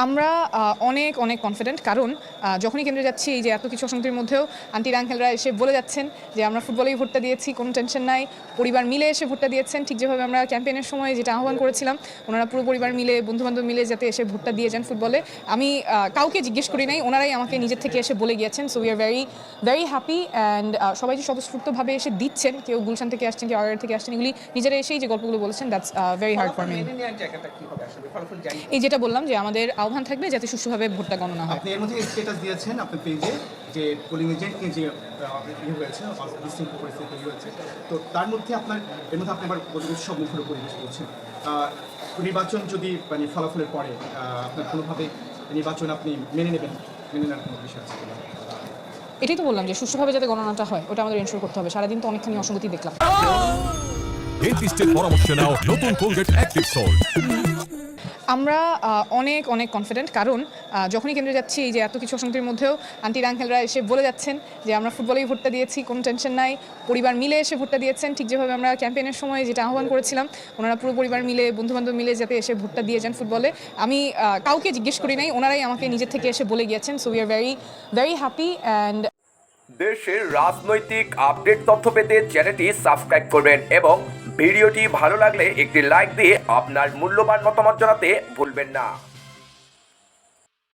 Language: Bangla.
আমরা অনেক অনেক কনফিডেন্ট, কারণ যখনই কেন্দ্রে যাচ্ছি এই যে এত কিছু অশান্তির মধ্যেও আন্টির আঙ্কেলরা এসে বলে যাচ্ছেন যে আমরা ফুটবলেই ভোটটা দিয়েছি, কোনো টেনশন নাই, পরিবার মিলে এসে ভোটটা দিয়েছেন। ঠিক যেভাবে আমরা ক্যাম্পেইনের সময় যেটা আহ্বান করেছিলাম, ওনারা পুরো পরিবার মিলে, বন্ধুবান্ধব মিলে যাতে এসে ভোটটা দিয়ে যান ফুটবলে। আমি কাউকে জিজ্ঞেস করি নাই, ওনারাই আমাকে নিজের থেকে এসে বলে গিয়েছেন। So we are very very happy and সবাই যে স্বতঃস্ফূর্তভাবে এসে দিচ্ছেন, কেউ গুলশান থেকে আসছেন, কেউ আগার থেকে আসছেন, এগুলি নিজেরা এসেই যে গল্পগুলো বলেছেন, that's very hard for me. এই যেটা বললাম যে আমাদের আহ্বান থাকবে যাতে সুষ্ঠুভাবে ভোটটা গণনা হয়। আপনি এর মধ্যে স্ট্যাটাস দিয়েছেন আপনার পেজে যে পোলিং এজেন্টকে যে ইয়ে হয়েছে, বিশৃঙ্খল পরিস্থিতি তৈরি হয়েছে, তো তার মধ্যে আপনার এর মধ্যে আপনি আবার উৎসব মুখর পরিবেশ করছেন। নির্বাচন যদি মানে ফলাফলের পরে আপনার কোনোভাবে নির্বাচন আপনি মেনে নেবেন, মেনে নেওয়ার কোনো বিষয় আছে কিনা? এটাই তো বললাম যে সুষ্ঠুভাবে যাতে গণনাটা হয়, ওটা আমাদের এনশিওর করতে হবে। সারাদিন তো অনেকখানি অসঙ্গতি দেখলাম। ডেন্টিস্টের পরামর্শ নাও নতুন কোলগেট অ্যাক্টিভ সল্ট। আমরা অনেক অনেক কনফিডেন্ট, কারণ যখনই কেন্দ্রে যাচ্ছি এই যে এত কিছু অশান্তির মধ্যেও আন্টির আঙ্কেলরা এসে বলে যাচ্ছেন যে আমরা ফুটবলেই ভোটটা দিয়েছি, কোনো টেনশন নাই, পরিবার মিলে এসে ভোটটা দিয়েছেন। ঠিক যেভাবে আমরা ক্যাম্পেইনের সময় যেটা আহ্বান করেছিলাম, ওনারা পুরো পরিবার মিলে, বন্ধুবান্ধব মিলে যাতে এসে ভোটটা দিয়ে যান ফুটবলে। আমি কাউকে জিজ্ঞেস করি নাই, ওনারাই আমাকে নিজের থেকে এসে বলে গিয়েছেন। So we are very very happy and দেশের রাজনৈতিক আপডেট তথ্য পেতে চ্যানেলটি সাবস্ক্রাইব করবেন এবং ভিডিওটি ভালো লাগলে একটি লাইক দিয়ে আপনার মূল্যবান মতামত জানাতে ভুলবেন না।